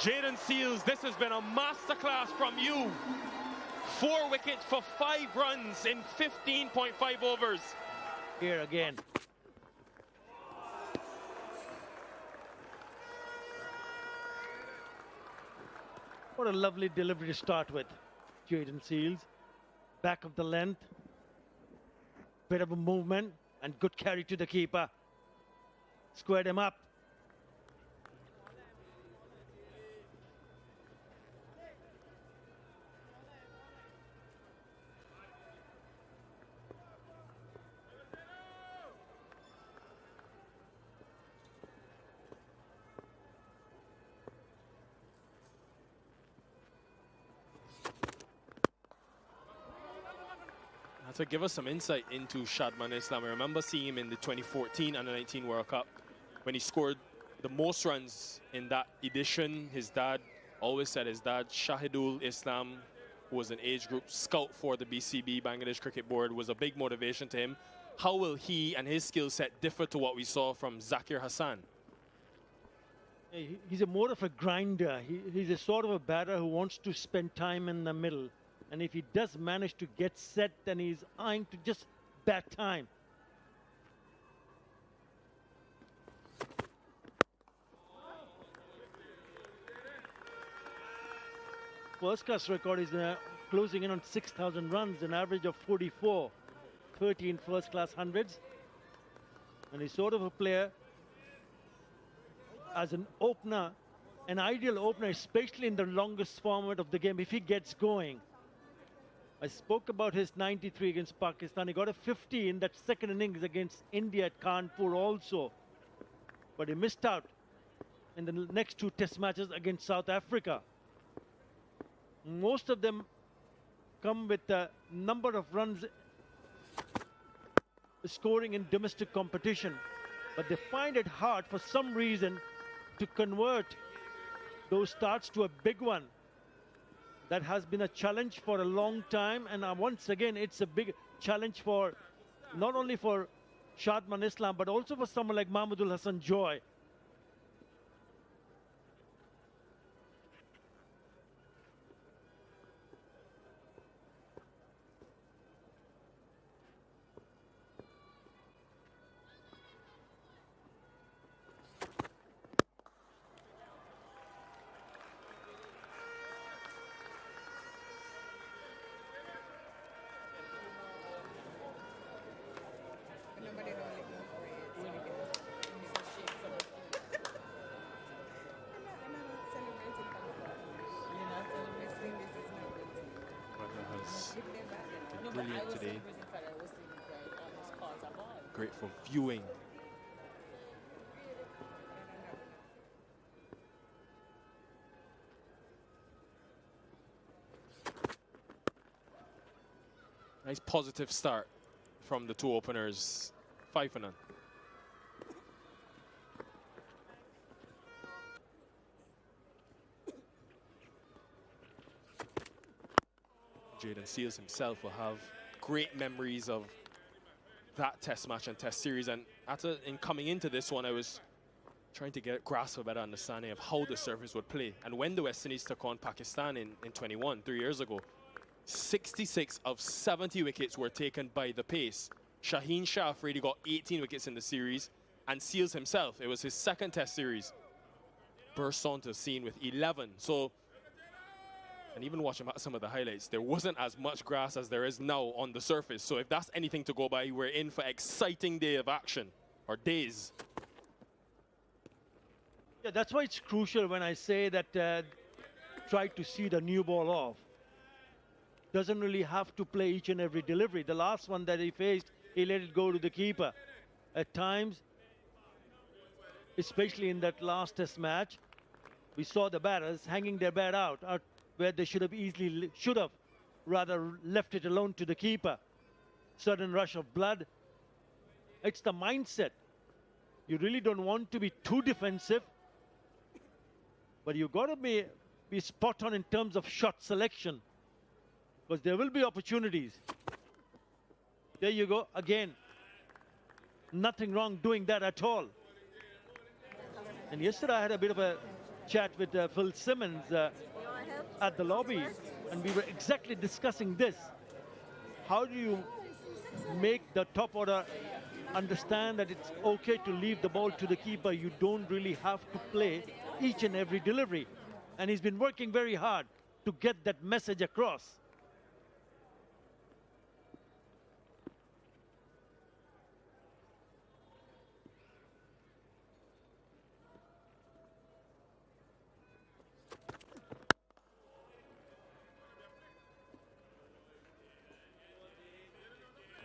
Jayden Seales, this has been a masterclass from you. 4 wickets for 5 runs in 15.5 overs. Here again. What a lovely delivery to start with. Jayden Seales. Back of the length. Bit of a movement and good carry to the keeper. Squared him up. To give us some insight into Shadman Islam, I remember seeing him in the 2014 Under-19 World Cup when he scored the most runs in that edition. His dad always said his dad, Shahidul Islam, who was an age group scout for the BCB, Bangladesh Cricket Board, was a big motivation to him. How will he and his skill set differ to what we saw from Zakir Hassan? He's a more of a grinder. He's a sort of a batter who wants to spend time in the middle. And if he does manage to get set, then he's eyeing to just bat time. First class record is closing in on 6,000 runs, an average of 44, 13 first class hundreds. And he's sort of a player as an opener, an ideal opener, especially in the longest format of the game, if he gets going. I spoke about his 93 against Pakistan. He got a 50 in that second innings against India at Kanpur also. But he missed out in the next 2 test matches against South Africa. Most of them come with a number of runs scoring in domestic competition. But they find it hard for some reason to convert those starts to a big one. That has been a challenge for a long time, and once again, it's a big challenge for not only for Shadman Islam, but also for someone like Mahmudul Hasan Joy. Brilliant today. Great for viewing. Nice positive start from the 2 openers. 5 for none. Jayden Seales himself will have great memories of that test match and test series. And in coming into this one, I was trying to grasp a better understanding of how the surface would play. And when the West Indies took on Pakistan in 21, 3 years ago, 66 of 70 wickets were taken by the pace. Shaheen Shah Afridi got 18 wickets in the series, and Seales himself, it was his 2nd test series, burst onto the scene with 11. So, and even watching some of the highlights, there wasn't as much grass as there is now on the surface. So if that's anything to go by, we're in for exciting day of action, or days. Yeah, that's why it's crucial when I say that try to see the new ball off. Doesn't really have to play each and every delivery. The last one that he faced, he let it go to the keeper. At times, especially in that last test match, we saw the batters hanging their bat out where they should have rather left it alone to the keeper. Sudden rush of blood. It's the mindset. You really don't want to be too defensive, but you've got to be spot on in terms of shot selection, because there will be opportunities. There you go again. Nothing wrong doing that at all. And yesterday I had a bit of a chat with Phil Simmons at the lobby, and we were exactly discussing this. How do you make the top order understand that it's okay to leave the ball to the keeper? You don't really have to play each and every delivery. And he's been working very hard to get that message across.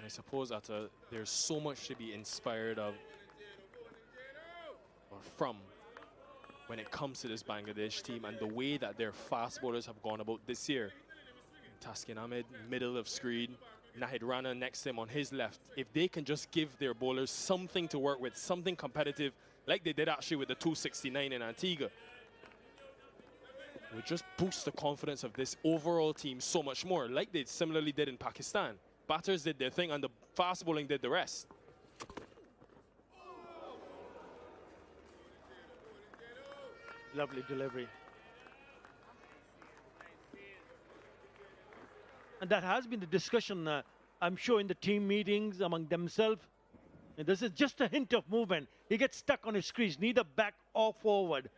I suppose that there's so much to be inspired of or from when it comes to this Bangladesh team and the way that their fast bowlers have gone about this year. Taskin Ahmed, middle of screen, Nahid Rana next to him on his left. If they can just give their bowlers something to work with, something competitive, like they did actually with the 269 in Antigua, it would just boost the confidence of this overall team so much more, like they similarly did in Pakistan. Batters did their thing and the fast bowling did the rest. Lovely delivery. And that has been the discussion, I'm sure, in the team meetings among themselves. And this is just a hint of movement. He gets stuck on his crease, neither back or forward.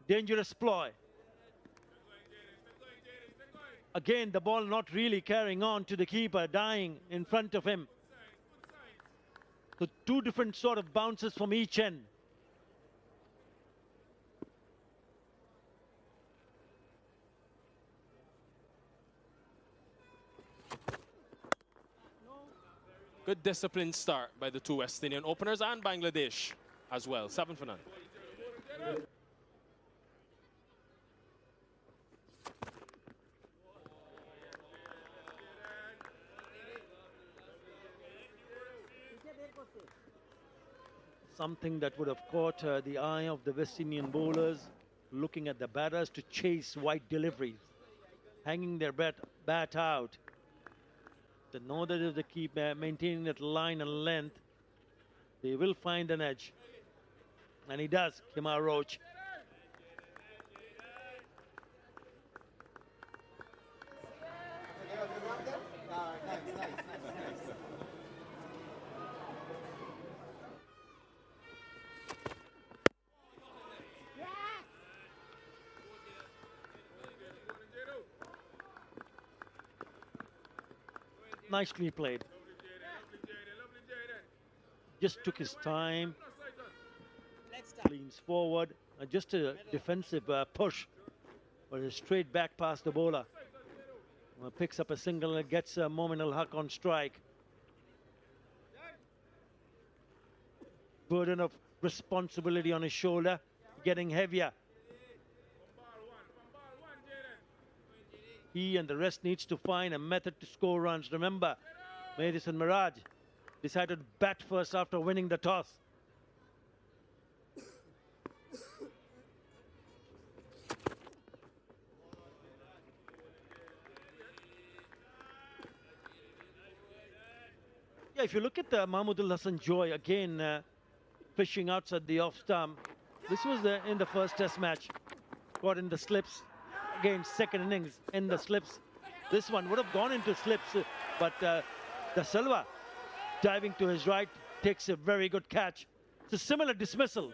Dangerous ploy. Again, the ball not really carrying on to the keeper, dying in front of him. So two different sort of bounces from each end. Good disciplined start by the two West Indian openers and Bangladesh as well. 7 for none. Something that would have caught the eye of the West Indian bowlers, looking at the batters to chase wide deliveries, hanging their bat out. To know that if they keep maintaining that line and length, they will find an edge. And he does, Kemar Roach. Nicely played. Just took his time. Leans forward. Just a defensive push. But a straight back past the bowler. Picks up a single and gets a momental huck on strike. Burden of responsibility on his shoulder. Getting heavier. He and the rest needs to find a method to score runs. Remember, Madison Mirage decided to bat first after winning the toss. Yeah, if you look at Mahmudul Hasan Joy again, fishing outside the off stump. This was in the first test match. Got in the slips. Again, second innings in the slips. This one would have gone into slips, but Da Silva diving to his right takes a very good catch. It's a similar dismissal.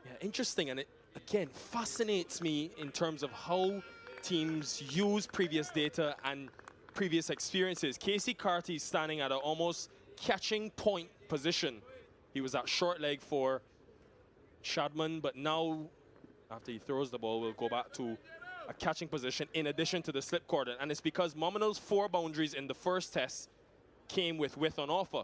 Yeah, interesting, and it again fascinates me in terms of how teams use previous data and previous experiences. Casey Carty standing at an almost catching point position. He was at short leg for Shadman, but now after he throws the ball, we'll go back to a catching position in addition to the slip cordon. And it's because Mominal's 4 boundaries in the first test came with width on offer.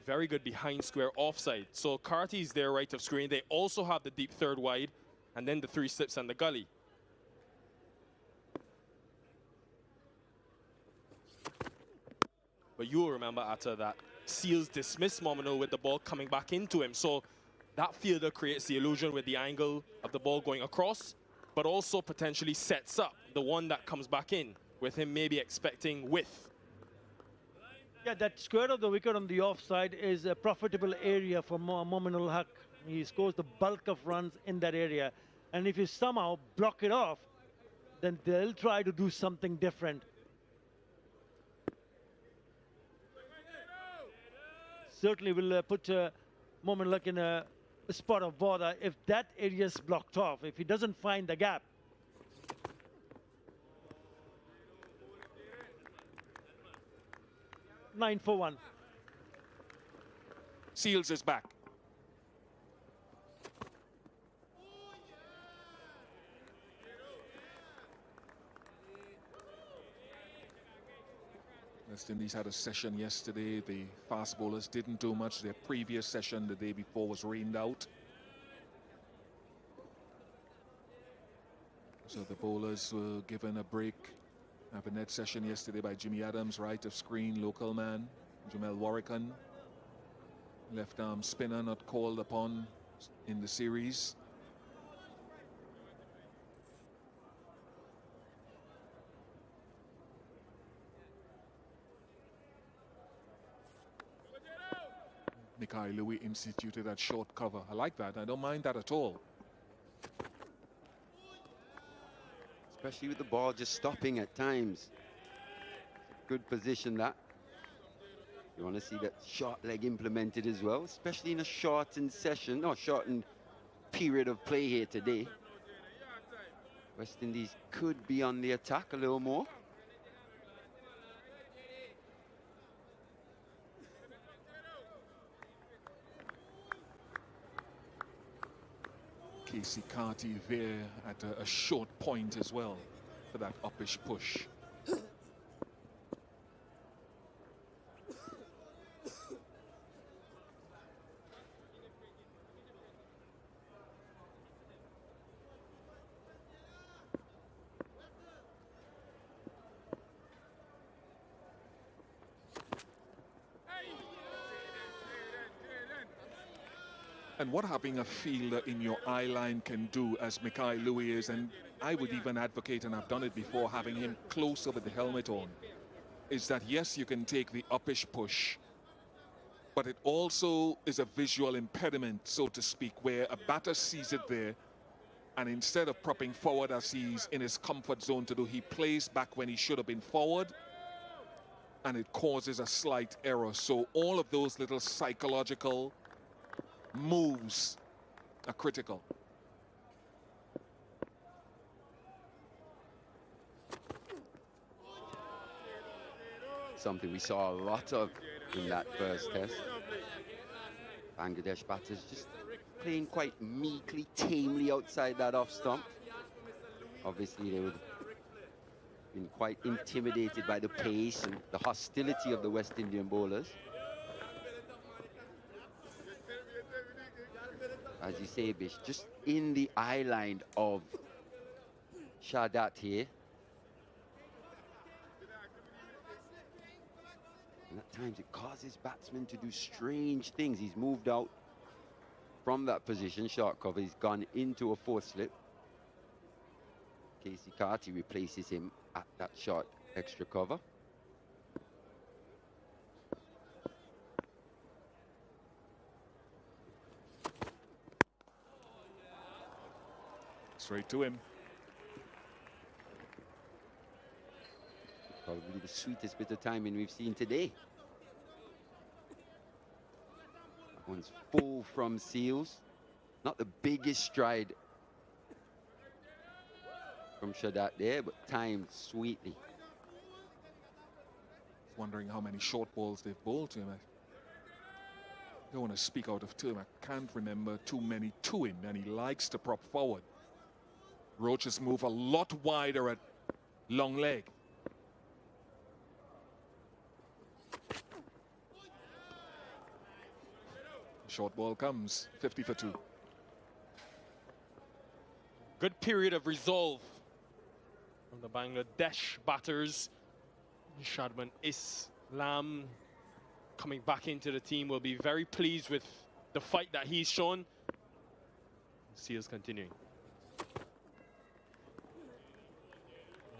Very good behind square offside. So Carty's there right of screen. They also have the deep third wide and then the 3 slips and the gully. But you'll remember after that, Seales dismissed Mominal with the ball coming back into him. So that fielder creates the illusion with the angle of the ball going across, but also potentially sets up the one that comes back in, with him maybe expecting width. Yeah, that square of the wicket on the offside is a profitable area for Momin ul Haq. He scores the bulk of runs in that area. And if you somehow block it off, then they'll try to do something different. Certainly will put Momin ul Haq in a spot of bother if that area is blocked off, if he doesn't find the gap. Nine for one. Seales is back. West Indies had a session yesterday. The fast bowlers didn't do much. Their previous session the day before was rained out. So the bowlers were given a break. Have a net session yesterday by Jimmy Adams, right of screen, local man. Jamel Warrican, left arm spinner, not called upon in the series. Mikhail Louis instituted that short cover. I like that. I don't mind that at all. Especially with the ball just stopping at times. Good position that. You want to see that short leg implemented as well, especially in a shortened session, or shortened period of play here today. West Indies could be on the attack a little more. Casey Carty there at a short point as well for that uppish push. And what having a fielder in your eye line can do, as Mikhail Louis is, and I would even advocate, and I've done it before, having him closer with the helmet on, is that yes, you can take the uppish push, but it also is a visual impediment, so to speak, where a batter sees it there, and instead of propping forward as he's in his comfort zone to do, he plays back when he should have been forward, and it causes a slight error. So all of those little psychological moves are critical. Something we saw a lot of in that first test. Bangladesh batters just playing quite meekly, tamely outside that off stump. Obviously they would have been quite intimidated by the pace and the hostility of the West Indian bowlers. As you say, Bish, just in the eye line of Shadat here. And at times it causes batsmen to do strange things. He's moved out from that position, short cover. He's gone into a fourth slip. Casey Carty replaces him at that short extra cover. Straight to him. Probably the sweetest bit of timing we've seen today. That one's full from Seales. Not the biggest stride from Shadat there, but timed sweetly. Wondering how many short balls they've bowled to him. I don't want to speak out of turn. I can't remember too many to him, and he likes to prop forward. Roaches move a lot wider at long leg. Short ball comes, 50 for 2. Good period of resolve from the Bangladesh batters. Shadman Islam coming back into the team will be very pleased with the fight that he's shown. Seales continuing.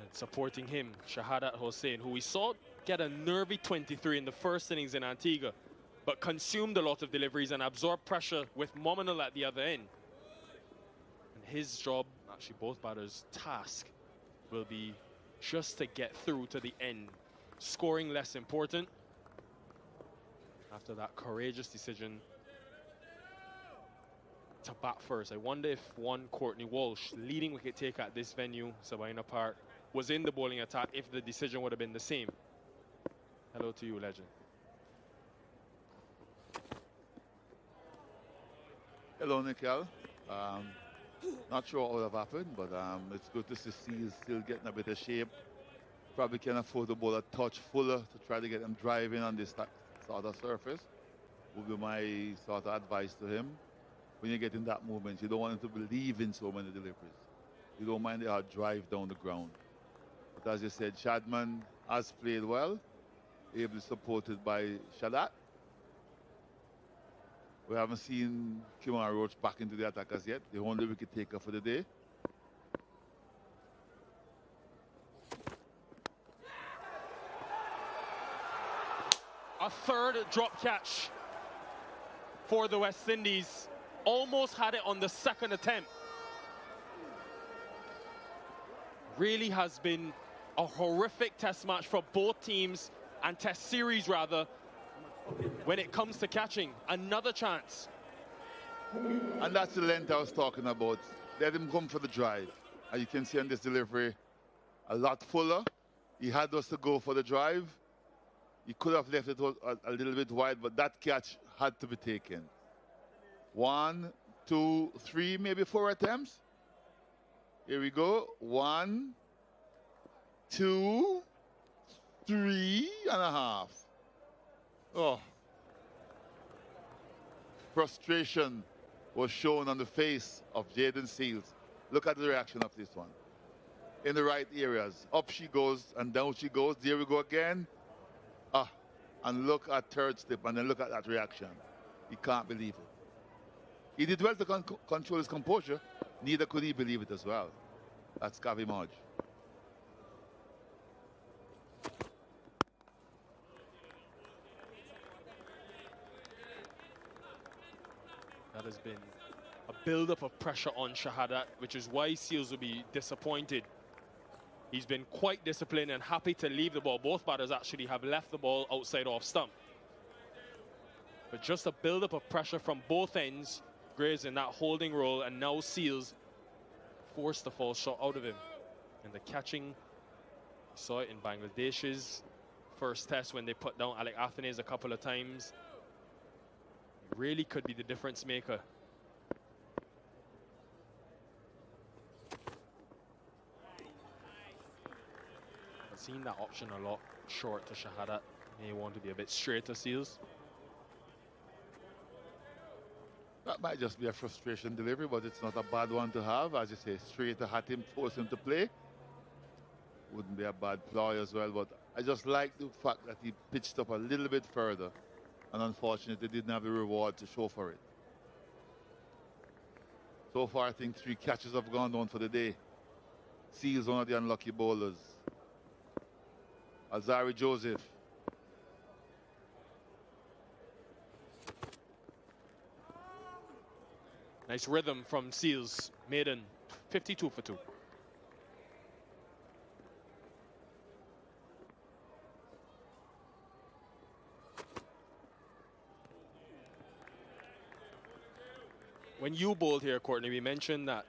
And supporting him, Shahadat Hossain, who we saw get a nervy 23 in the first innings in Antigua, but consumed a lot of deliveries and absorbed pressure with Mominal at the other end. And his job, actually both batters' task, will be just to get through to the end. Scoring less important. After that courageous decision to bat first. I wonder if one Courtney Walsh, leading wicket taker at this venue, Sabina Park, was in the bowling attack, if the decision would have been the same. Hello to you, legend. Hello, Nikhil. Not sure what would have happened, but it's good to see he's still getting a bit of shape. Probably can afford to bowl a touch fuller to try to get him driving on this sort of surface. Would be my sort of advice to him. When you get in that movement, you don't want him to believe in so many deliveries. You don't mind the hard drive down the ground. But as you said, Shadman has played well, ably supported by Shadat. We haven't seen Kimar Roach back into the attack as yet, the only wicket taker for the day. A third drop catch for the West Indies. Almost had it on the second attempt. Really has been a horrific test match for both teams, and test series rather, when it comes to catching. Another chance. And that's the length I was talking about. Let him come for the drive. And you can see on this delivery, a lot fuller. He had us to go for the drive. He could have left it a little bit wide, but that catch had to be taken. 1, 2, 3, maybe 4 attempts. Here we go. 1, 2, 3.5. Oh. Frustration was shown on the face of Jayden Seales. Look at the reaction of this one. In the right areas. Up she goes and down she goes. There we go again. And look at third step and then look at that reaction. He can't believe it. He did well to control his composure. Neither could he believe it as well. That's Kavi Maj. That has been a build-up of pressure on Shahadat, which is why Seales will be disappointed. He's been quite disciplined and happy to leave the ball. Both batters actually have left the ball outside off stump. But just a build-up of pressure from both ends. Graves in that holding role, and now Seales forced the fall shot out of him. And the catching, you saw it in Bangladesh's first test when they put down Alec Athanaze a couple of times. Really could be the difference maker. I've seen that option a lot short to Shahadat. May want to be a bit straight to Seales. That might just be a frustration delivery, but it's not a bad one to have. As you say, straight at him, force him to play. Wouldn't be a bad ploy as well, but I just like the fact that he pitched up a little bit further. And unfortunately, didn't have the reward to show for it. So far, I think 3 catches have gone down for the day. Seales one of the unlucky bowlers. Alzari Joseph. Nice rhythm from Seales. Maiden, 52 for 2. When you bowled here, Courtney, we mentioned that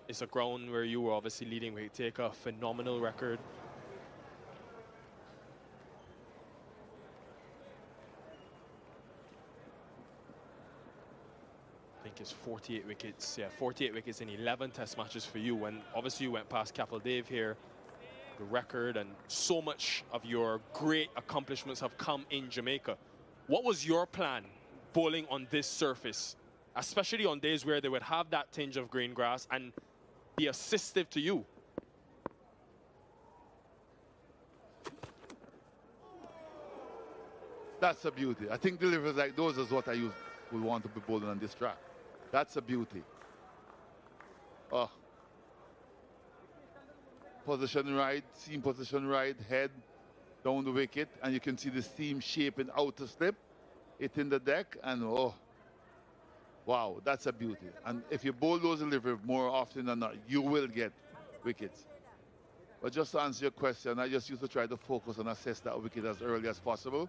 it's a ground where you were obviously leading wicket taker, phenomenal record. I think it's 48 wickets. Yeah, 48 wickets in 11 test matches for you. When obviously you went past Kapil Dev here, the record, and so much of your great accomplishments have come in Jamaica. What was your plan bowling on this surface, especially on days where they would have that tinge of green grass and be assistive to you? That's a beauty. I think deliveries like those is what I would want to be bowling on this track. That's a beauty. Oh, position right, seam position right, head down the wicket, and you can see the seam shaping out to slip, hitting the deck, and oh, wow, that's a beauty. And if you bowl those delivery more often than not, you will get wickets. But just to answer your question, I just used to try to focus and assess that wicket as early as possible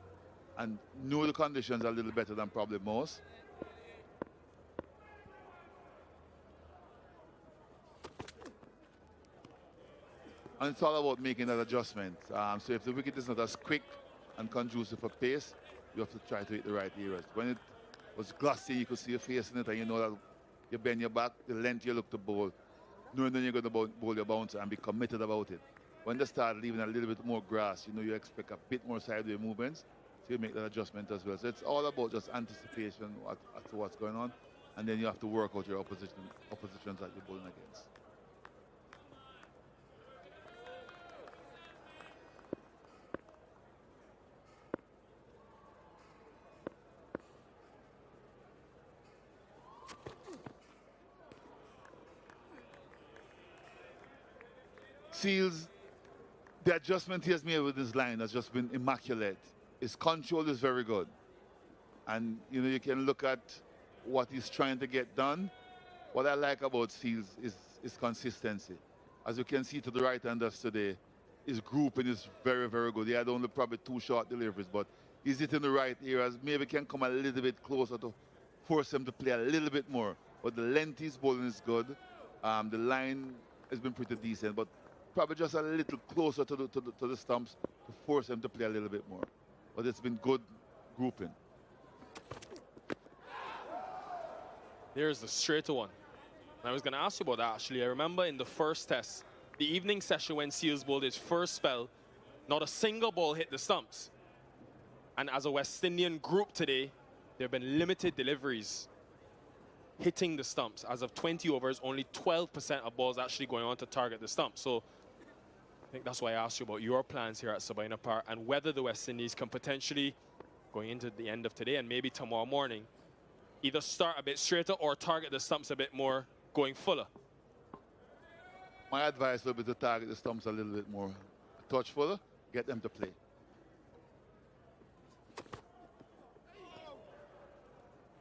and know the conditions a little better than probably most. And it's all about making that adjustment. So if the wicket is not as quick and conducive for pace, you have to try to hit the right areas. When it was glossy, you could see your face in it, and you know that you bend your back, the length you look to bowl, knowing that you're going to bowl your bouncer and be committed about it. When they start leaving a little bit more grass, you know you expect a bit more sideways movements, so you make that adjustment as well. So it's all about just anticipation as to what's going on, and then you have to work out your oppositions that you're bowling against. Seales, the adjustment he has made with his line has just been immaculate. His control is very good. And, you know, you can look at what he's trying to get done. What I like about Seales is consistency. As you can see to the right-handers today, his grouping is very, very good. He had only probably 2 short deliveries, but he's hitting the right areas. Maybe can come a little bit closer to force him to play a little bit more. But the length he's bowling is good. The line has been pretty decent, but probably just a little closer to the stumps to force him to play a little bit more. But it's been good grouping. There's the straighter one. I was going to ask you about that, actually. I remember in the first test, the evening session when Seales bowled his first spell, not a single ball hit the stumps. And as a West Indian group today, there have been limited deliveries hitting the stumps. As of 20 overs, only 12% of balls actually going on to target the stumps. So I think that's why I asked you about your plans here at Sabina Park and whether the West Indies can potentially, going into the end of today and maybe tomorrow morning, either start a bit straighter or target the stumps a bit more, going fuller. My advice would be to target the stumps a little bit more. A touch fuller, get them to play.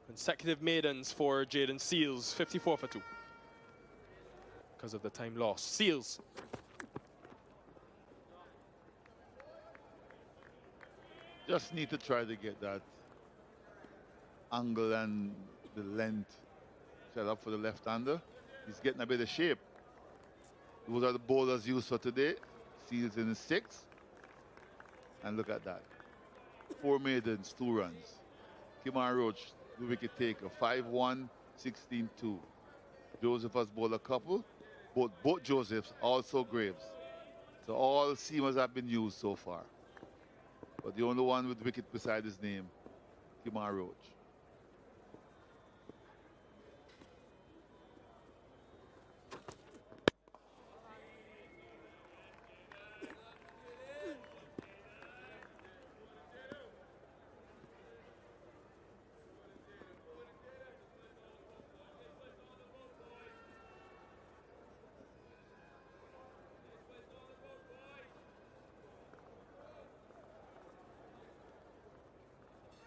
Consecutive maidens for Jayden Seales, 54 for 2. Because of the time lost. Seales. Just need to try to get that angle and the length set up for the left-hander. He's getting a bit of shape. Those are the bowlers used for today. Seales in his 6. And look at that. 4 maidens, 2 runs. Kimar Roach, the wicket taker, 5-1, 16-2. Joseph has bowled a couple. Both Josephs, also Graves. So all seamers have been used so far. But the only one with wicket beside his name, Kimar Roach.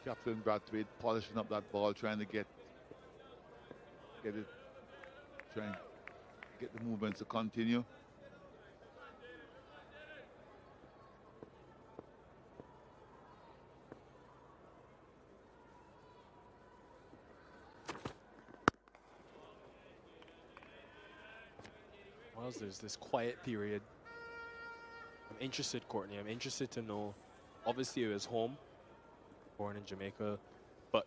Captain Brathwaite polishing up that ball, trying to get it, trying to get the movement to continue. Whilst there's this quiet period, I'm interested, Courtney. I'm interested to know, obviously it was home, born in Jamaica, but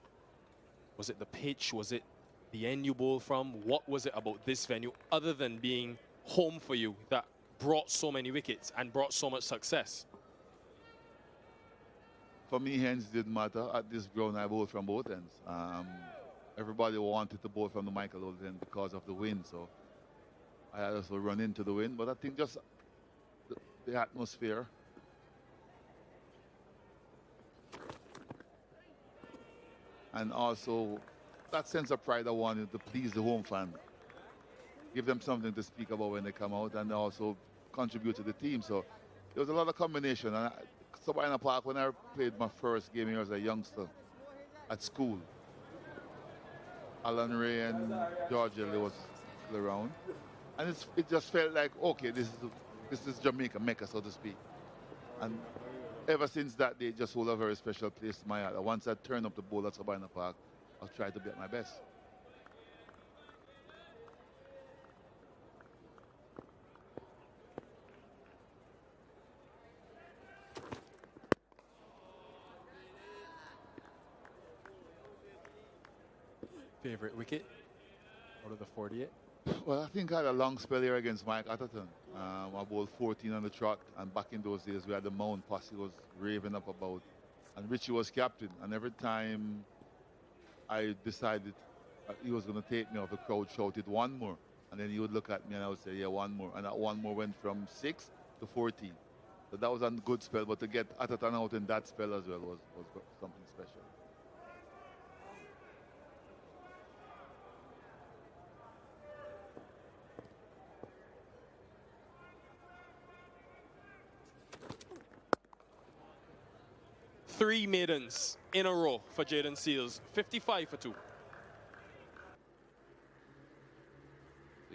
was it the pitch? Was it the end you bowled from? What was it about this venue, other than being home for you, that brought so many wickets and brought so much success? For me, hands didn't matter. At this ground, I bowled from both ends. Everybody wanted to bowl from the Michael Old end because of the wind, so I also run into the wind. But I think just the atmosphere. And also that sense of pride I wanted to please the home fan. give them something to speak about when they come out, and also contribute to the team. So there was a lot of combination. And Sabina Park, when I played my first game here as a youngster at school, Alan Ray and George Ellie was still around. And it just felt like, okay, this is Jamaica Mecca, so to speak. And ever since that day, just hold a very special place in my heart. Once I turn up the ball at Sabina Park, I'll try to be at my best. Favorite wicket out of the 48? Well, I think I had a long spell here against Mike Atherton. I bowled 14 on the trot, and back in those days, we had the Mount posse was raving up about, and Richie was captain. And every time I decided that he was going to take me off, the crowd shouted one more, and then he would look at me and I would say, yeah, one more. And that one more went from 6 to 14. So that was a good spell, but to get Atherton out in that spell as well was something special. Three maidens in a row for Jayden Seales, 55 for 2.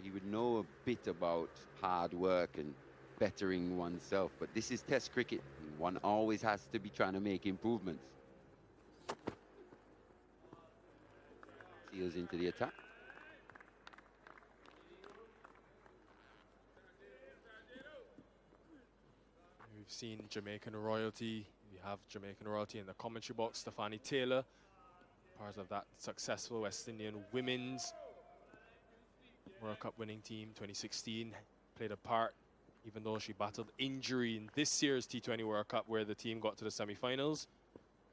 He would know a bit about hard work and bettering oneself, but this is Test cricket. One always has to be trying to make improvements. Seales into the attack. We've seen Jamaican royalty. We have Jamaican royalty in the commentary box. Stefani Taylor, part of that successful West Indian women's World Cup winning team 2016, played a part even though she battled injury in this year's T20 World Cup where the team got to the semi-finals.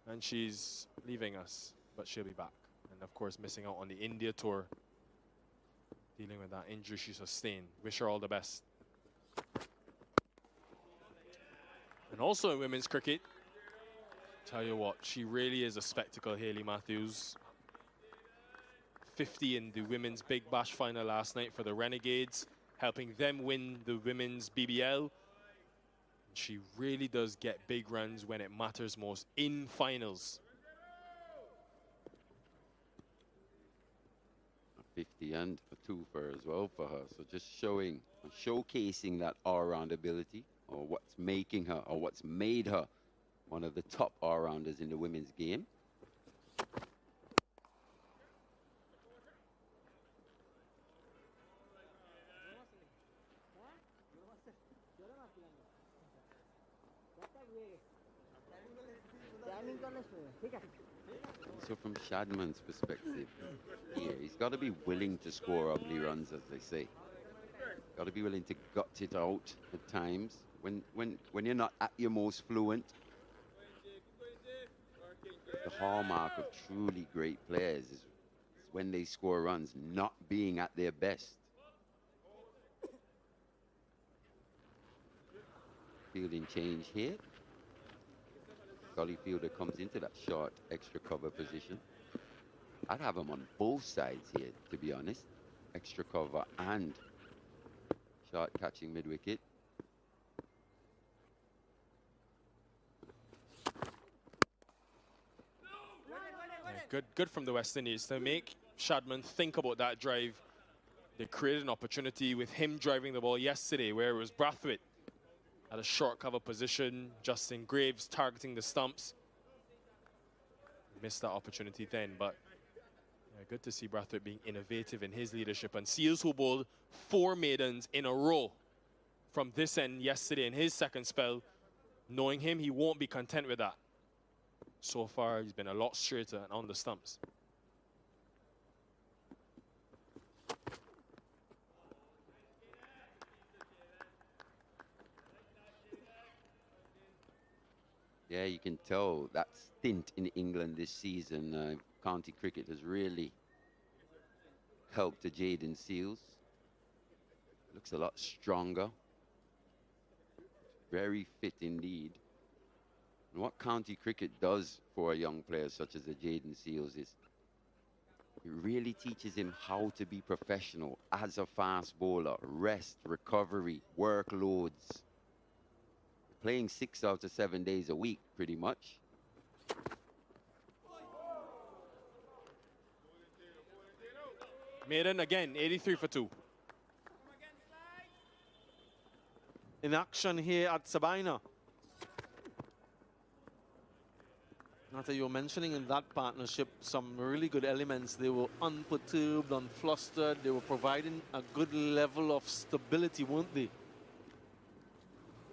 And she's leaving us, but she'll be back. And of course missing out on the India tour, dealing with that injury she sustained. Wish her all the best. And also in women's cricket, tell you what, she really is a spectacle, Hayley Matthews. 50 in the women's Big Bash final last night for the Renegades, helping them win the women's BBL. She really does get big runs when it matters most in finals. 50 and a 2 for as well for her. So just showcasing that all-round ability, or what's making her, or what's made her one of the top all-rounders in the women's game. So from Shadman's perspective, here, he's got to be willing to score ugly runs, as they say. Got to be willing to gut it out at times. When you're not at your most fluent, the hallmark of truly great players is when they score runs, not being at their best. Fielding change here. Gully fielder comes into that short extra cover position. I'd have him on both sides here, to be honest. Extra cover and short catching mid-wicket. Good from the West Indies to make Shadman think about that drive. They created an opportunity with him driving the ball yesterday where it was Brathwaite at a short cover position. Justin Graves targeting the stumps. Missed that opportunity then, but good to see Brathwaite being innovative in his leadership. And Seales, who bowled 4 maidens in a row from this end yesterday in his second spell, knowing him, he won't be content with that. So far, he's been a lot straighter and on the stumps. Yeah, you can tell that stint in England this season, county cricket has really helped to Jayden Seales. Looks a lot stronger. Very fit indeed. And what county cricket does for a young player such as a Jayden Seales is It really teaches him how to be professional as a fast bowler. Rest, recovery, workloads. Playing 6 out of 7 days a week, pretty much. Maiden again, 83 for 2. In action here at Sabina. After you were mentioning in that partnership some really good elements. They were unperturbed, unflustered. They were providing a good level of stability, weren't they?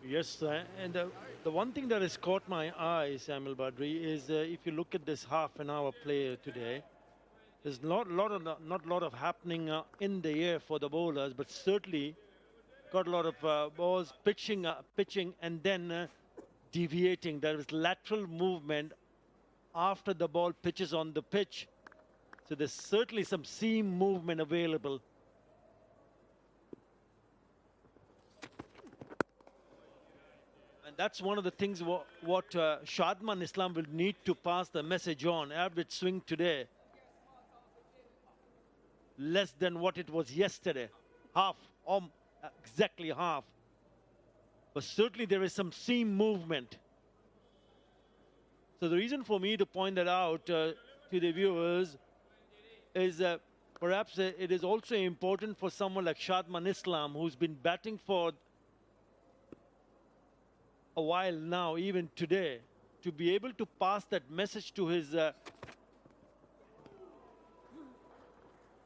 Yes, and the one thing that has caught my eye, Samuel Badri, is if you look at this half an hour play today, there's not a lot of happening in the air for the bowlers, but certainly got a lot of balls pitching and then deviating. There is lateral movement after the ball pitches on the pitch. So there's certainly some seam movement available. And that's one of the things what Shadman Islam will need to pass the message on. Average swing today, less than what it was yesterday. Half, exactly half. But certainly there is some seam movement. So the reason for me to point that out to the viewers is perhaps it is also important for someone like Shadman Islam, who's been batting for a while now, even today, to be able to pass that message to his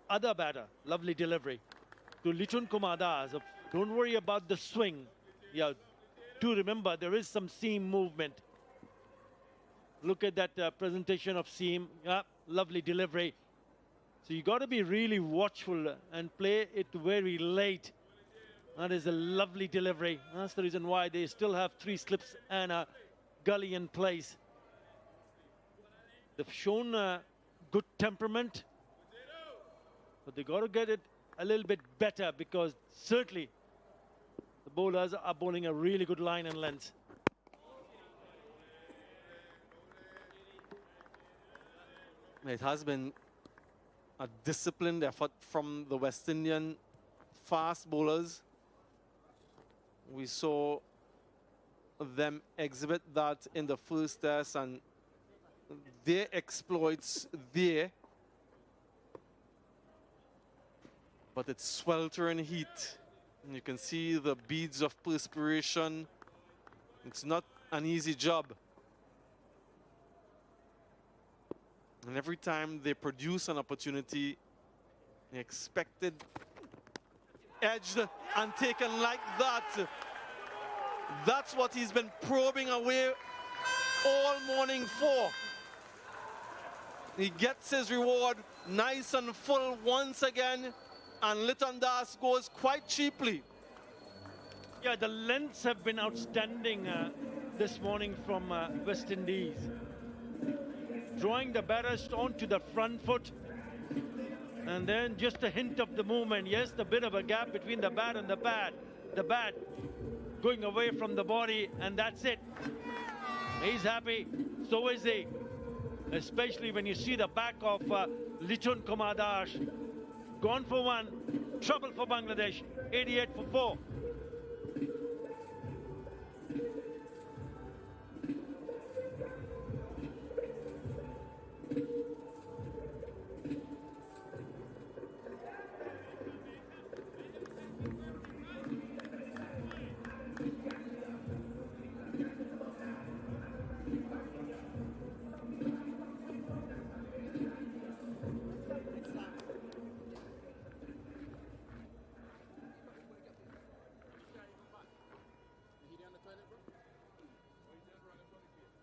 other batter. Lovely delivery to Lichun Kumar Das. Don't worry about the swing. Yeah, do remember there is some seam movement. Look at that presentation of seam. Yeah, lovely delivery. So you got to be really watchful and play it very late. That is a lovely delivery. That's the reason why they still have 3 slips and a gully in place. They've shown good temperament, but they got to get it a little bit better, because certainly the bowlers are bowling a really good line and length. It has been a disciplined effort from the West Indian fast bowlers. We saw them exhibit that in the first test, and their exploits there. But it's sweltering heat. And you can see the beads of perspiration. It's not an easy job. And every time they produce an opportunity, they expected edged and taken like that. That's what he's been probing away all morning for. He gets his reward nice and full once again, and Liton Das goes quite cheaply. Yeah, the lengths have been outstanding this morning from West Indies. Drawing the batters onto the front foot, and then just a hint of the movement. Yes, a bit of a gap between the bat and the pad. The bat going away from the body, and that's it. He's happy, so is he. Especially when you see the back of Lichun Kumar Das. Gone for 1, trouble for Bangladesh, 88 for 4.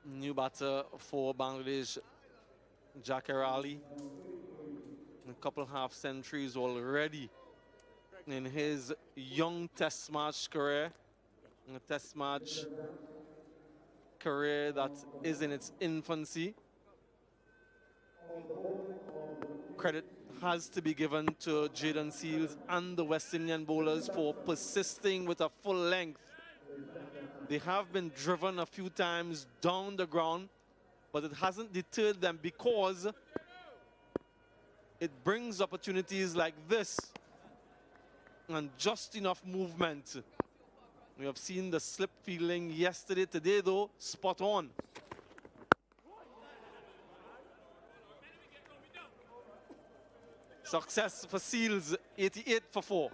New batter for Bangladesh, Jakar Ali. A couple half centuries already in his young test match career. A test match career that is in its infancy. Credit has to be given to Jayden Seales and the West Indian bowlers for persisting with a full length. They have been driven a few times down the ground, but it hasn't deterred them, because it brings opportunities like this and just enough movement. We have seen the slip fielding yesterday. Today, though, spot on. Success for Seales, 88 for 4.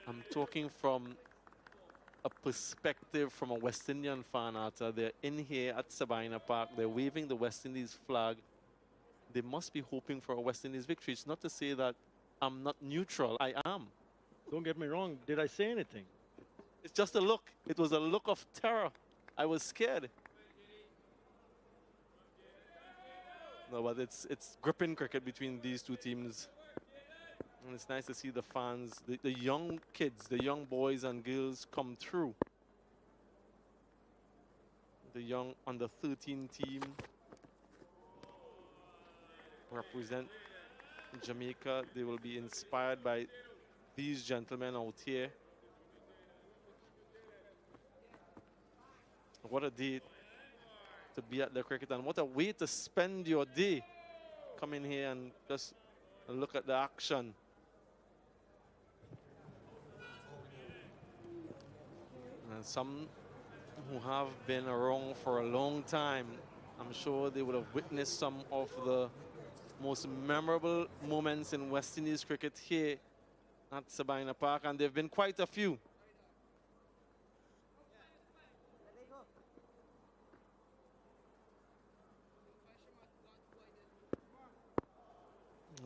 I'm talking from a perspective from a West Indian fan, Arthur. They're in here at Sabina Park. They're waving the West Indies flag. They must be hoping for a West Indies victory. It's not to say that I'm not neutral. I am. Don't get me wrong. Did I say anything? It's just a look. It was a look of terror. I was scared. No, but it's gripping cricket between these two teams. And it's nice to see the fans, the young kids, the young boys and girls come through. The young under 13 team represent Jamaica. They will be inspired by these gentlemen out here. What a day to be at the cricket, and what a way to spend your day. Come in here and just look at the action. And some who have been around for a long time, I'm sure they would have witnessed some of the most memorable moments in West Indies cricket here at Sabina Park, and there have been quite a few.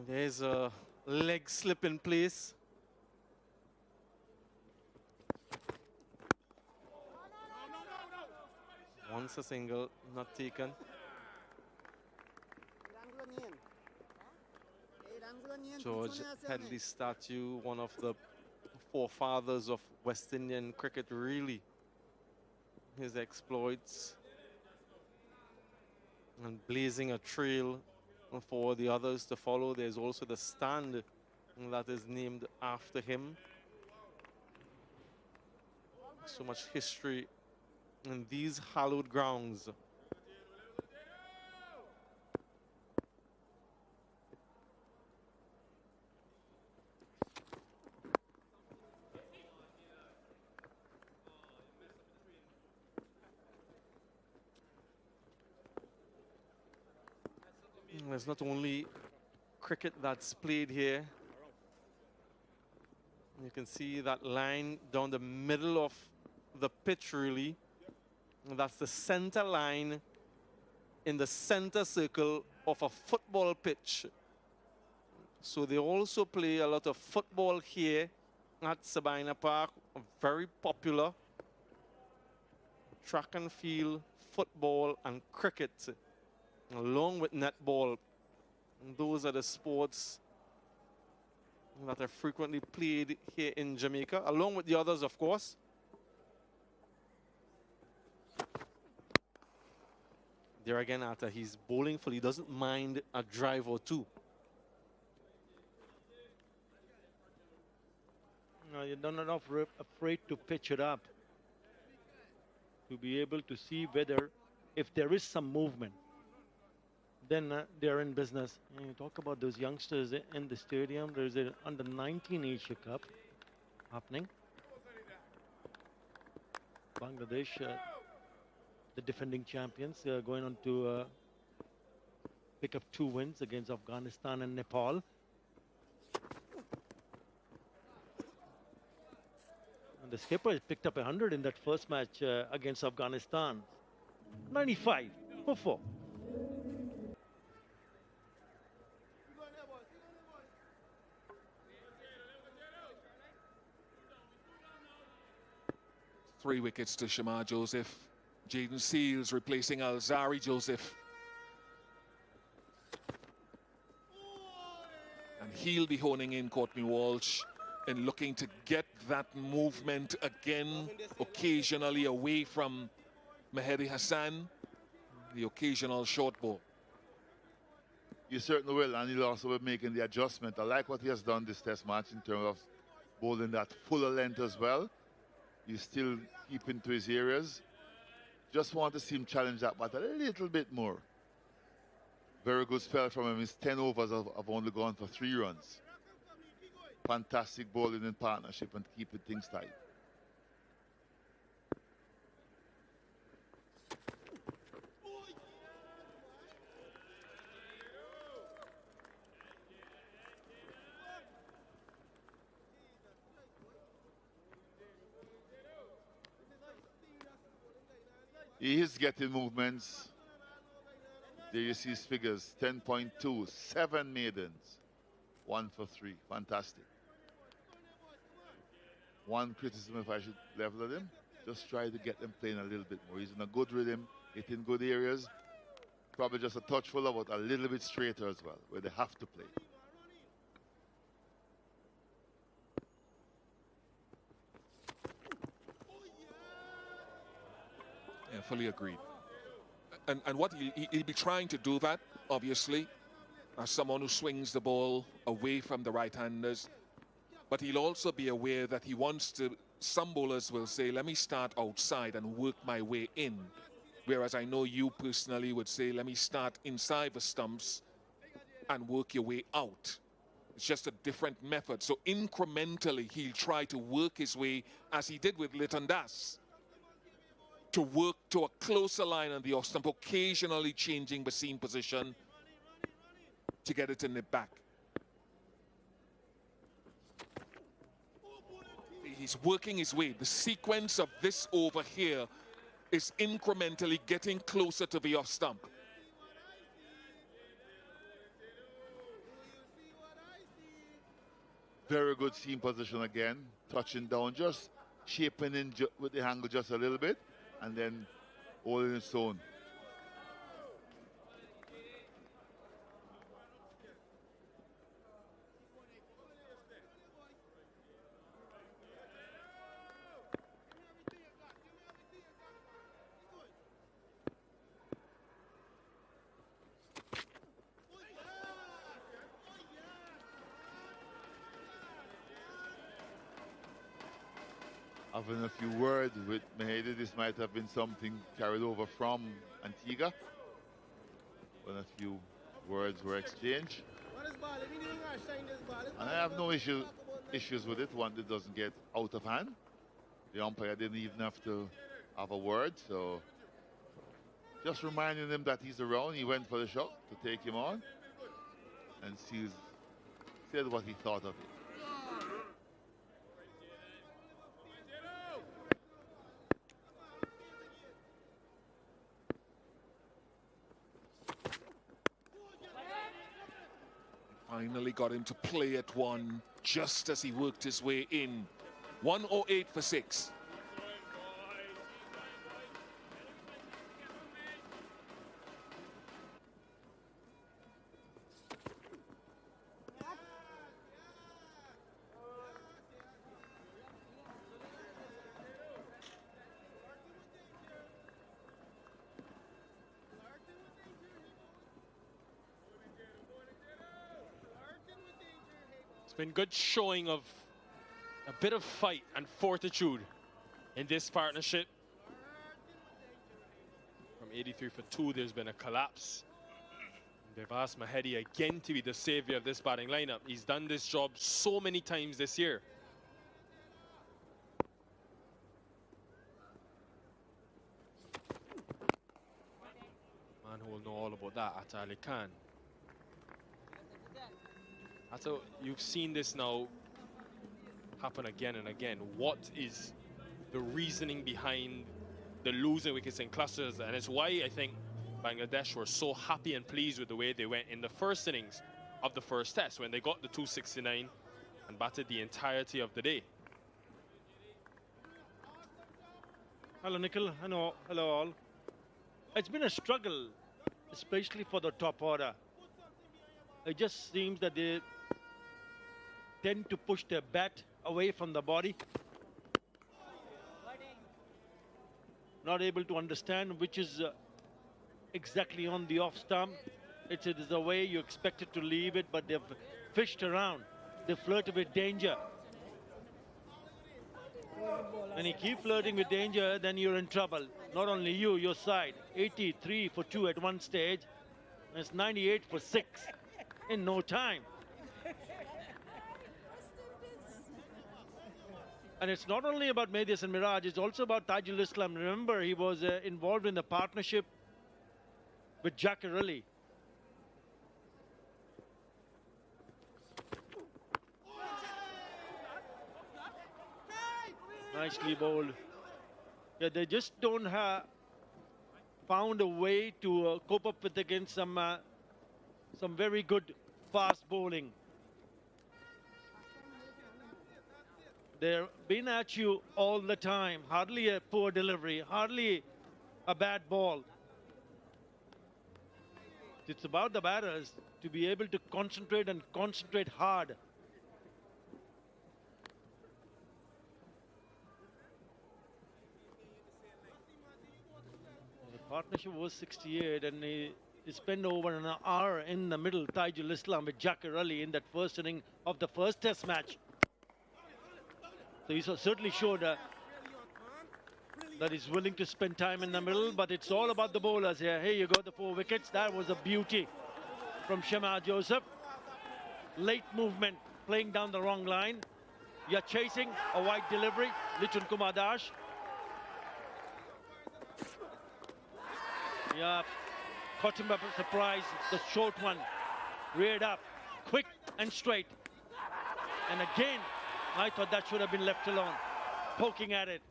There's a leg slip in place. Once a single, not taken. George Headley statue, one of the forefathers of West Indian cricket, really. His exploits and blazing a trail for the others to follow. There's also the stand that is named after him. So much history in these hallowed grounds. There's not only cricket that's played here. You can see that line down the middle of the pitch, really. And that's the center line in the center circle of a football pitch. So they also play a lot of football here at Sabina Park, very popular. Track and field, football, and cricket, along with netball. And those are the sports that are frequently played here in Jamaica, along with the others, of course. There again, Arthur, he's bowling full. He doesn't mind a drive or two. No, you're not enough afraid to pitch it up, to be able to see whether, if there is some movement, then they're in business. And you talk about those youngsters in the stadium. There's an under-19 Asia Cup happening. Bangladesh, the defending champions, going on to pick up 2 wins against Afghanistan and Nepal. And the skipper has picked up 100 in that first match against Afghanistan. 95 for 4. Three wickets to Shamar Joseph. Jayden Seales replacing Alzari Joseph. And he'll be honing in Courtney Walsh and looking to get that movement again, occasionally away from Meher Hassan, the occasional short ball. You certainly will, and he'll also be making the adjustment. I like what he has done this test match in terms of bowling that fuller length as well. You still keep into his areas. Just want to see him challenge that bat a little bit more. Very good spell from him. His 10 overs have only gone for 3 runs. Fantastic bowling in partnership and keeping things tight. He is getting movements. There you see his figures, 10.2, 7 maidens, 1 for 3, fantastic. One criticism, if I should level at him, just try to get them playing a little bit more. He's in a good rhythm, hitting good areas, probably just a touch fuller, but a little bit straighter as well, where they have to play. Yeah, fully agreed. And what he'll be trying to do that, obviously, as someone who swings the ball away from the right-handers. But he'll also be aware that he wants to, some bowlers will say, let me start outside and work my way in. Whereas I know you personally would say, let me start inside the stumps and work your way out. It's just a different method. So incrementally, he'll try to work his way, as he did with Litton Das, to work to a closer line on the off stump, occasionally changing the seam position to get it in the back. He's working his way. The sequence of this over here is incrementally getting closer to the off stump. Very good seam position again, touching down, just shaping in with the angle just a little bit, and then holding its own. Having a few words with Mahedi, this might have been something carried over from Antigua. When a few words were exchanged. And I have no issues with it, one that doesn't get out of hand. The umpire didn't even have to have a word, so just reminding him that he's around. He went for the shot to take him on, and Seales said what he thought of it. Finally got him to play at one just as he worked his way in. 108 for 6. It's been good showing of a bit of fight and fortitude in this partnership. From 83 for 2, there's been a collapse. They've asked Mahedi again to be the savior of this batting lineup. He's done this job so many times this year. Man who will know all about that, Atta Ali Khan. So you've seen this now happen again and again. What is the reasoning behind the losing wickets in clusters? And it's why I think Bangladesh were so happy and pleased with the way they went in the first innings of the first test, when they got the 269 and batted the entirety of the day. Hello, Nikhil. Hello all. It's been a struggle, especially for the top order. It just seems that they tend to push their bat away from the body. Not able to understand which is exactly on the off stump. It is the way you expected to leave it, but they've fished around. They flirt with danger. When you keep flirting with danger, then you're in trouble. Not only you, your side. 83 for 2 at one stage. It's 98 for 6 in no time. And it's not only about Medias and Mirage, it's also about Tajul Islam. Remember, he was involved in the partnership with Jackarelli. Nicely bowled. Yeah, they just don't have found a way to cope up with against some very good fast bowling. They're been at you all the time. Hardly a poor delivery, hardly a bad ball. It's about the batters to be able to concentrate and concentrate hard. The partnership was 68 and he spent over an hour in the middle, Tajul Islam with Jackarelli in that first inning of the first test match. So he certainly showed that he's willing to spend time in the middle, but it's all about the bowlers here. Here you go, the 4 wickets. That was a beauty from Shamar Joseph. Late movement, playing down the wrong line. You're chasing a wide delivery. Lichun Kumar Dash. Yeah, caught him by surprise. The short one, reared up, quick and straight. And again, I thought that should have been left alone, poking at it.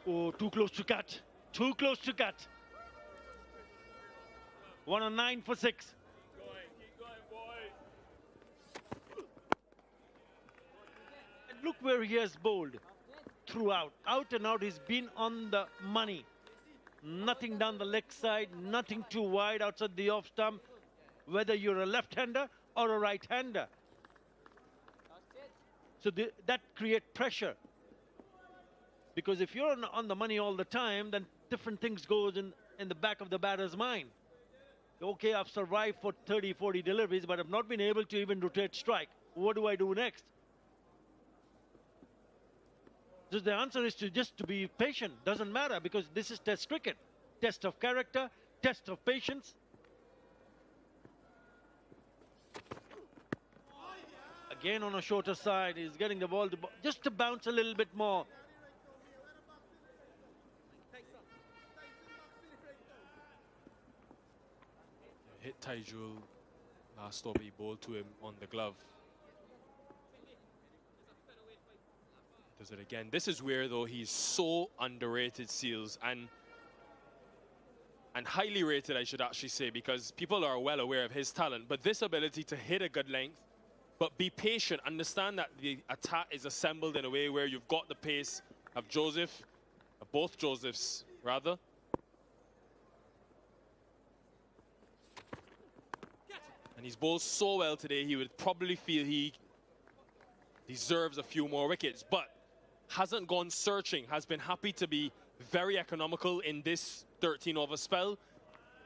Oh, too close to cut. Too close to cut. 1 on 9 for 6. Keep going, boy. And look where he has bowled throughout. Out and out, he's been on the money. Nothing down the leg side, nothing too wide outside the off stump, whether you're a left-hander or a right-hander. So that creates pressure. Because if you're on the money all the time, then different things goes in the back of the batter's mind. Okay, I've survived for 30, 40 deliveries, but I've not been able to even rotate strike. What do I do next? So the answer is to be patient. Doesn't matter, because this is test cricket. Test of character, test of patience. Again on a shorter side, he's getting the ball just to bounce a little bit more. Hit Tajul last over, he bowled to him on the glove. Does it again. This is where, though, he's so underrated, Seales, and highly rated, I should actually say, because people are well aware of his talent. But this ability to hit a good length, but be patient, understand that the attack is assembled in a way where you've got the pace of Joseph, both Josephs, rather. And he's bowled so well today, he would probably feel he deserves a few more wickets, but hasn't gone searching, has been happy to be very economical in this 13-over spell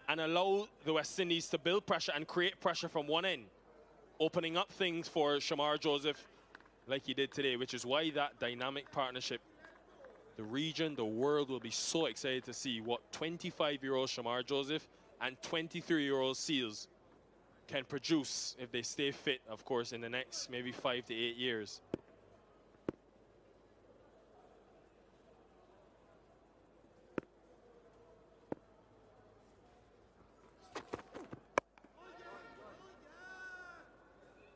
and allow the West Indies to build pressure and create pressure from one end, opening up things for Shamar Joseph like he did today, which is why that dynamic partnership, the region, the world will be so excited to see what 25-year-old Shamar Joseph and 23-year-old Seales can produce if they stay fit, of course, in the next maybe 5 to 8 years.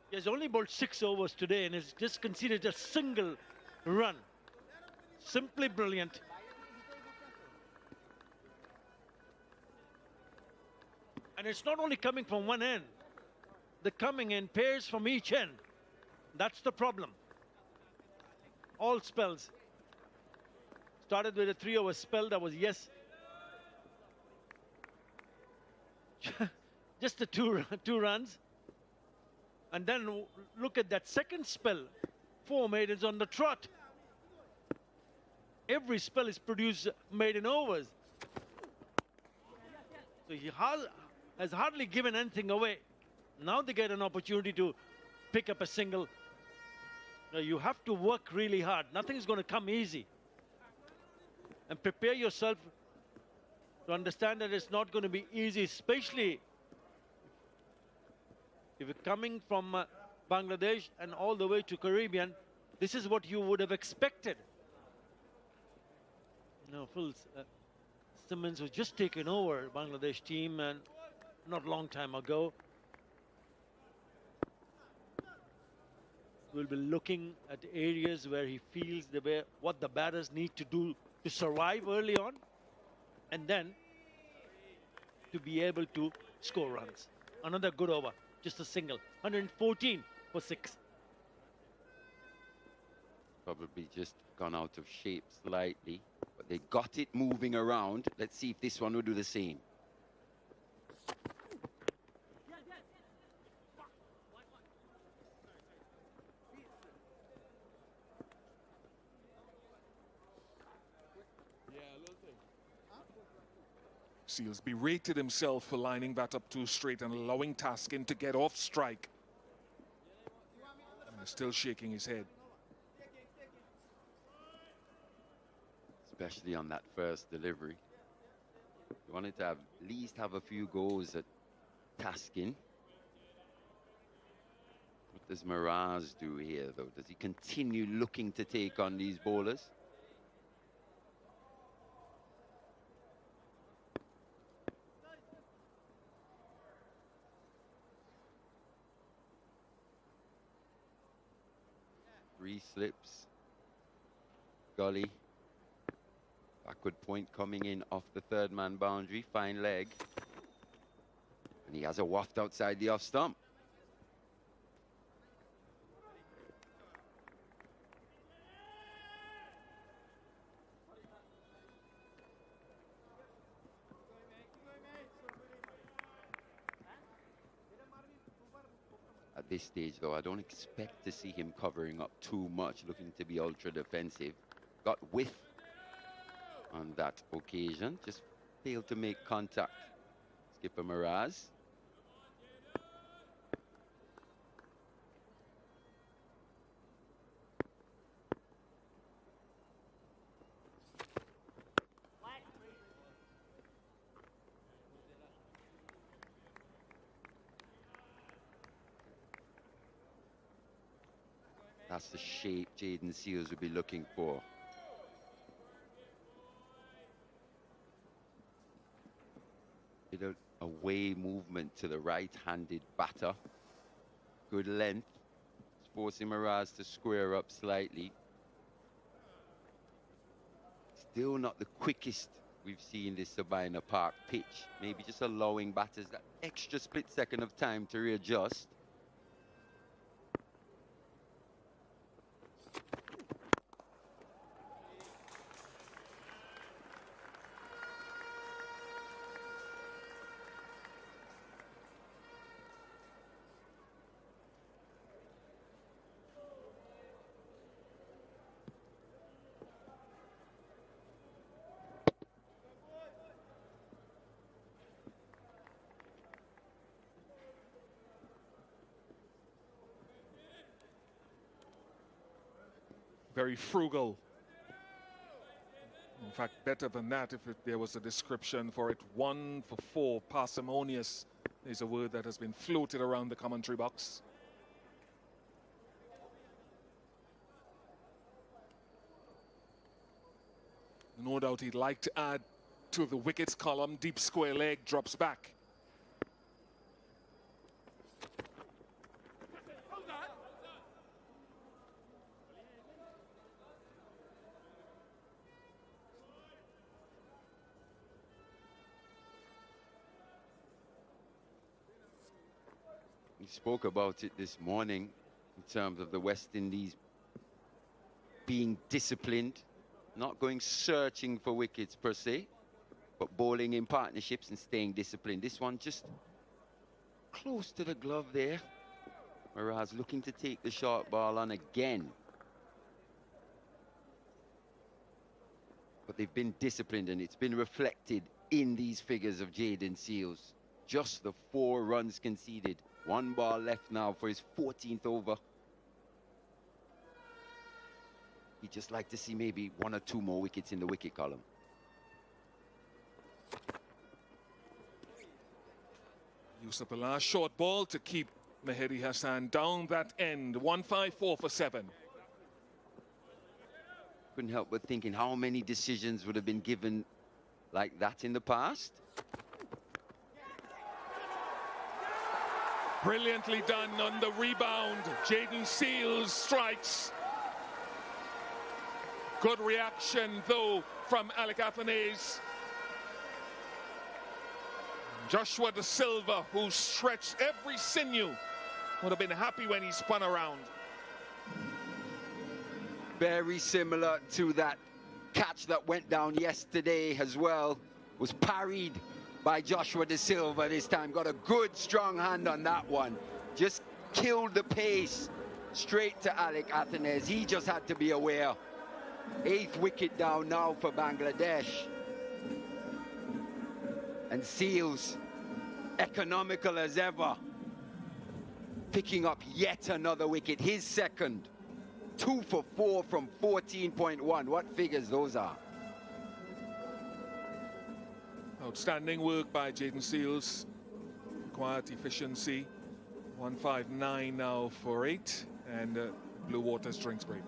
He has only bowled 6 overs today and has just conceded a single run. Simply brilliant. And it's not only coming from one end. They're coming in pairs from each end. That's the problem. All spells. Started with a 3-over spell that was, yes, just the two runs. And then look at that second spell. 4 maidens on the trot. Every spell is produced maiden overs. So he has hardly given anything away. Now they get an opportunity to pick up a single. Now you have to work really hard. Nothing is going to come easy. And prepare yourself to understand that it's not going to be easy, especially if you're coming from Bangladesh and all the way to Caribbean. This is what you would have expected. No, Phil Simmons was just taken over Bangladesh team and not a long time ago. We'll be looking at areas where he feels what the batters need to do to survive early on, and then to be able to score runs. Another good over, just a single, 114 for 6. Probably just gone out of shape slightly, but they got it moving around. Let's see if this one will do the same. Seales berated himself for lining that up too straight and allowing Taskin to get off strike. And he's still shaking his head. Especially on that first delivery. You wanted to at least have a few goals at Taskin. What does Miraz do here, though? Does he continue looking to take on these bowlers? Three slips. Gully. Backward point coming in off the third man boundary. Fine leg. And he has a waft outside the off stump. At this stage, though, I don't expect to see him covering up too much, looking to be ultra defensive. Got width on that occasion, just failed to make contact. Skipper Miraz. That's the shape Jayden Seales would be looking for. Bit of away movement to the right-handed batter. Good length. It's forcing Miraz to square up slightly. Still not the quickest we've seen this Sabina Park pitch. Maybe just allowing batters that extra split second of time to readjust. Very frugal. In fact, better than that if there was a description for it. 1 for 4, parsimonious is a word that has been floated around the commentary box. No doubt he'd like to add to the wickets column. Deep square leg drops back. We spoke about it this morning in terms of the West Indies being disciplined, not going searching for wickets per se, but bowling in partnerships and staying disciplined. This one just close to the glove there. Miraz looking to take the short ball on again. But they've been disciplined, and it's been reflected in these figures of Jayden Seales. Just the 4 runs conceded 1 ball left now for his 14th over. He'd just like to see maybe 1 or 2 more wickets in the wicket column. Use of the last short ball to keep Mehedi Hassan down that end. 154 for 7. Couldn't help but thinking how many decisions would have been given like that in the past. Brilliantly done on the rebound. Jayden Seales strikes. Good reaction, though, from Alec Athanaze. Joshua De Silva, who stretched every sinew, would have been happy when he spun around. Very similar to that catch that went down yesterday as well. Was parried by Joshua De Silva this time. Got a good, strong hand on that one. Just killed the pace straight to Alec Athanaze. He just had to be aware. 8th wicket down now for Bangladesh. And Seales, economical as ever, picking up yet another wicket, his second. 2 for 4 from 14.1. What figures those are? Outstanding work by Jayden Seales. Quiet efficiency. 159 now for 8. And Blue Waters drinks break.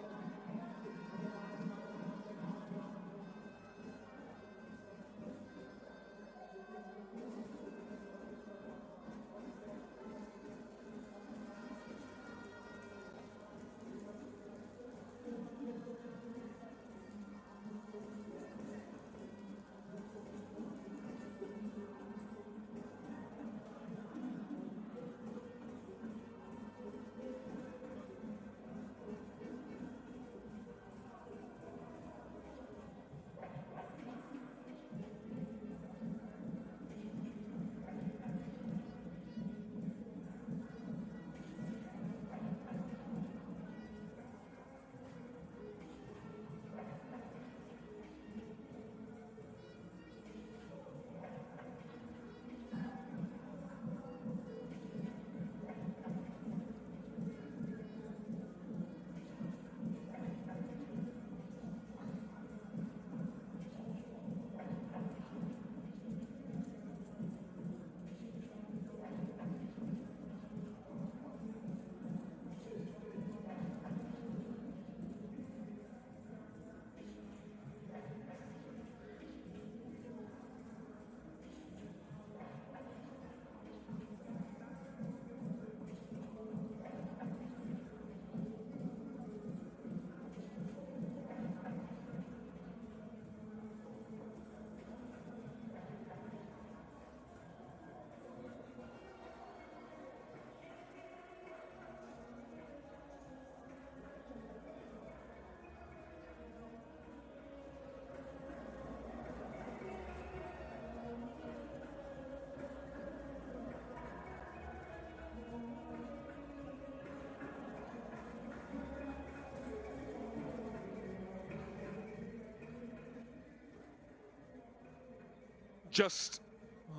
Just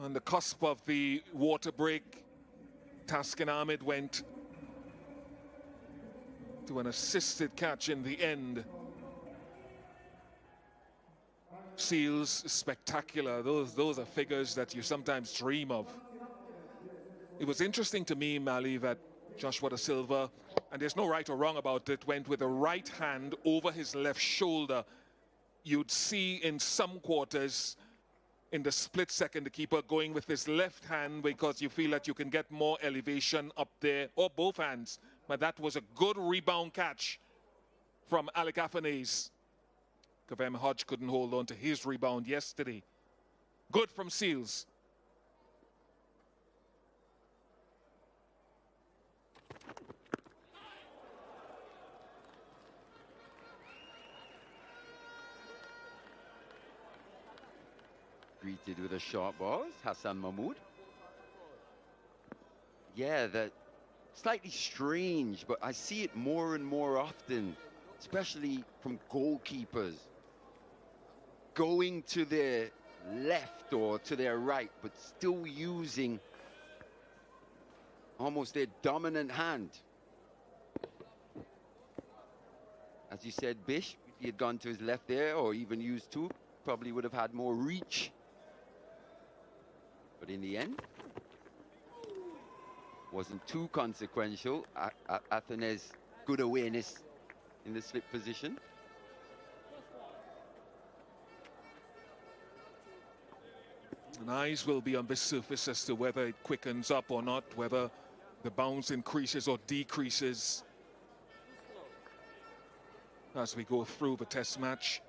on the cusp of the water break, Taskin Ahmed went to an assisted catch in the end. Seales, spectacular. Those are figures that you sometimes dream of. It was interesting to me, Mali, that Joshua De Silva, and there's no right or wrong about it, went with the right hand over his left shoulder. You'd see in some quarters, in the split second, the keeper going with his left hand because you feel that you can get more elevation up there, or both hands. But that was a good rebound catch from Alec Athanaze. Kavem Hodge couldn't hold on to his rebound yesterday. Good from Seales. Greeted with a short ball, Hassan Mahmood. Yeah, that slightly strange, but I see it more and more often, especially from goalkeepers. Going to their left or to their right, but still using almost their dominant hand. As you said, Bish, if he had gone to his left there or even used two, probably would have had more reach. But in the end, wasn't too consequential. Athena's good awareness in the slip position. And eyes will be on this surface as to whether it quickens up or not, whether the bounce increases or decreases as we go through the test match.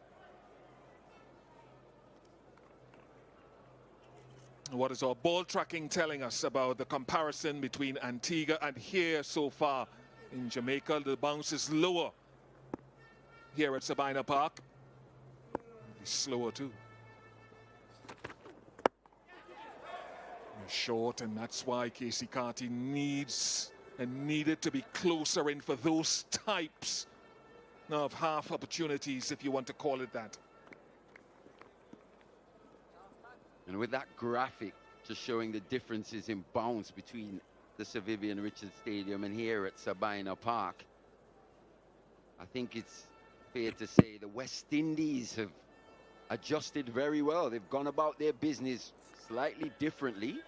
What is our ball tracking telling us about the comparison between Antigua and here so far in Jamaica? The bounce is lower here at Sabina Park. It's slower too. Short, and that's why Casey Carty needs and needed to be closer in for those types of half opportunities, if you want to call it that. And with that graphic just showing the differences in bounce between the Sir Vivian Richards Stadium and here at Sabina Park, I think it's fair to say the West Indies have adjusted very well. They've gone about their business slightly differently.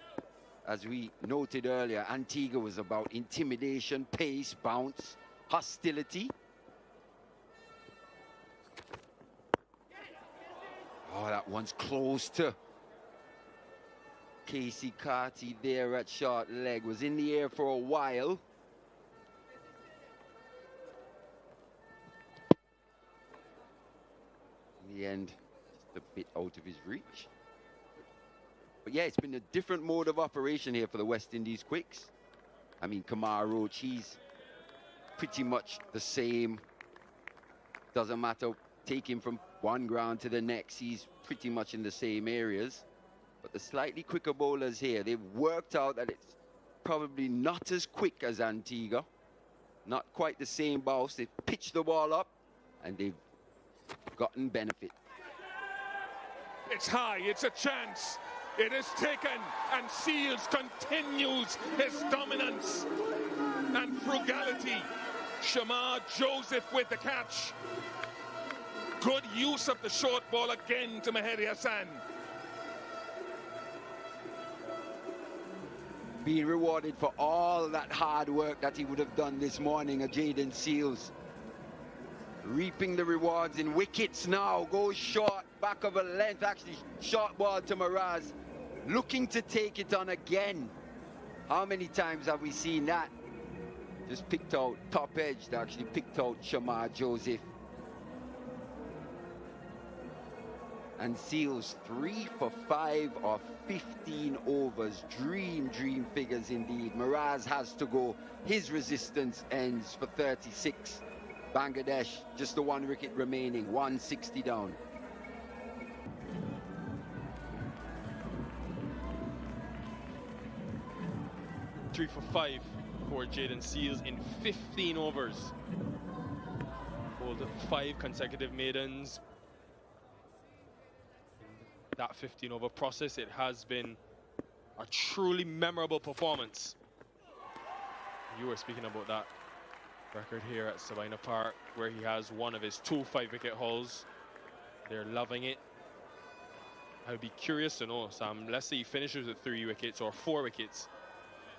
As we noted earlier, Antigua was about intimidation, pace, bounce, hostility. Oh, that one's close to Casey Carty there at short leg. Was in the air for a while. In the end, just a bit out of his reach. But yeah, it's been a different mode of operation here for the West Indies Quicks. I mean, Kamar Roach, he's pretty much the same. Doesn't matter, take him from one ground to the next. He's pretty much in the same areas. But the slightly quicker bowlers here, they've worked out that it's probably not as quick as Antigua. Not quite the same bounce. They've pitched the ball up and they've gotten benefit. It's high, it's a chance. It is taken, and Seales continues his dominance and frugality. Shamar Joseph with the catch. Good use of the short ball again to Mahedi Hassan. Being rewarded for all that hard work that he would have done this morning, Jayden Seales. Reaping the rewards in wickets now. Goes short, back of a length, actually short ball to Miraz. Looking to take it on again. How many times have we seen that? Just picked out top edge, they actually picked out Shamar Joseph. And Seales 3 for 5 of 15 overs. Dream figures indeed. Miraz has to go. His resistance ends for 36. Bangladesh, just the one wicket remaining, 160 down. Three for 5 for Jayden Seales in 15 overs. Hold 5 consecutive maidens. In that 15 over process, it has been a truly memorable performance. You were speaking about that record here at Sabina Park, where he has one of his 2 5-wicket hauls. They're loving it. I would be curious to know, Sam, let's say he finishes with 3 wickets or 4 wickets.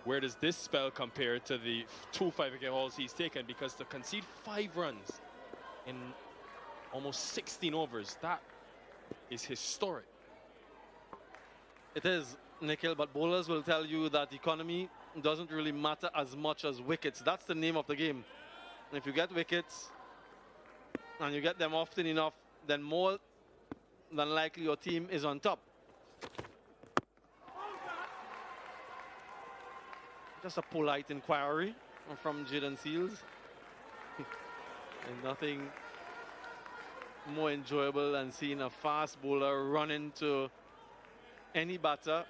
Where does this spell compare to the 2 5-wicket hauls he's taken? Because to concede 5 runs in almost 16 overs, that is historic. It is, Nikhil, but bowlers will tell you that economy doesn't really matter as much as wickets. That's the name of the game. If you get wickets and you get them often enough, then more than likely your team is on top. Just a polite inquiry from Jayden Seales. And nothing more enjoyable than seeing a fast bowler run into any batter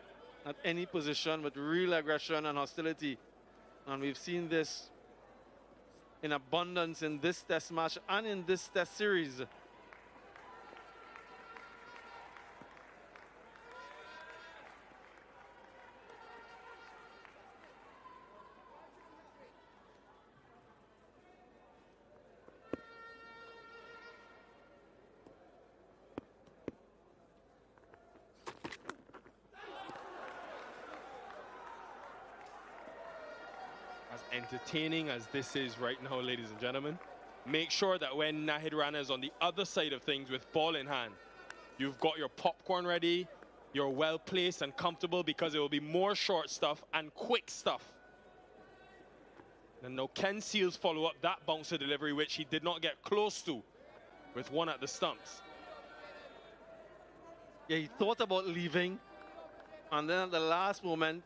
at any position with real aggression and hostility. And we've seen this in abundance in this test match and in this test series. entertaining as this is right now, ladies and gentlemen, make sure that when Nahid Rana is on the other side of things with ball in hand, you've got your popcorn ready, you're well placed and comfortable, because it will be more short stuff and quick stuff. And now Ken Seales follow up that bouncer delivery, which he did not get close to, with one at the stumps. Yeah, he thought about leaving, and then at the last moment,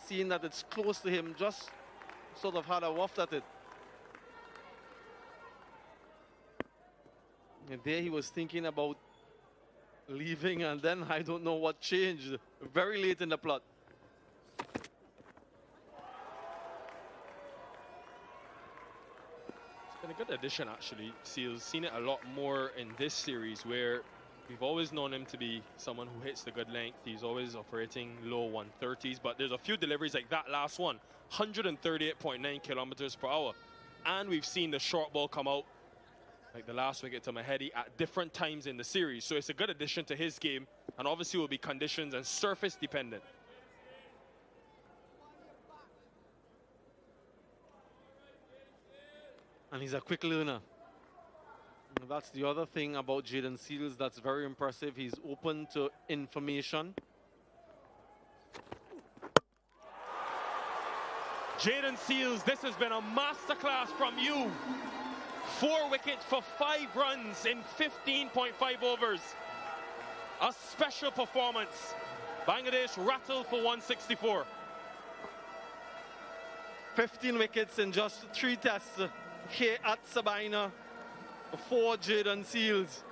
seeing that it's close to him, just sort of had a waft at it. And there he was thinking about leaving, and then I don't know what changed very late in the plot. It's been a good addition, actually. Seales seen it a lot more in this series, where we've always known him to be someone who hits the good length. He's always operating low 130s, but there's a few deliveries like that last one, 138.9 kilometers per hour. And we've seen the short ball come out, like the last wicket to Mahedi, at different times in the series. So it's a good addition to his game, and obviously will be conditions and surface dependent. And he's a quick learner. And that's the other thing about Jayden Seales that's very impressive. He's open to information. Jayden Seales, this has been a masterclass from you. 4 wickets for 5 runs in 15.5 overs. A special performance. Bangladesh rattled for 164. 15 wickets in just 3 tests here at Sabina for Jayden Seales.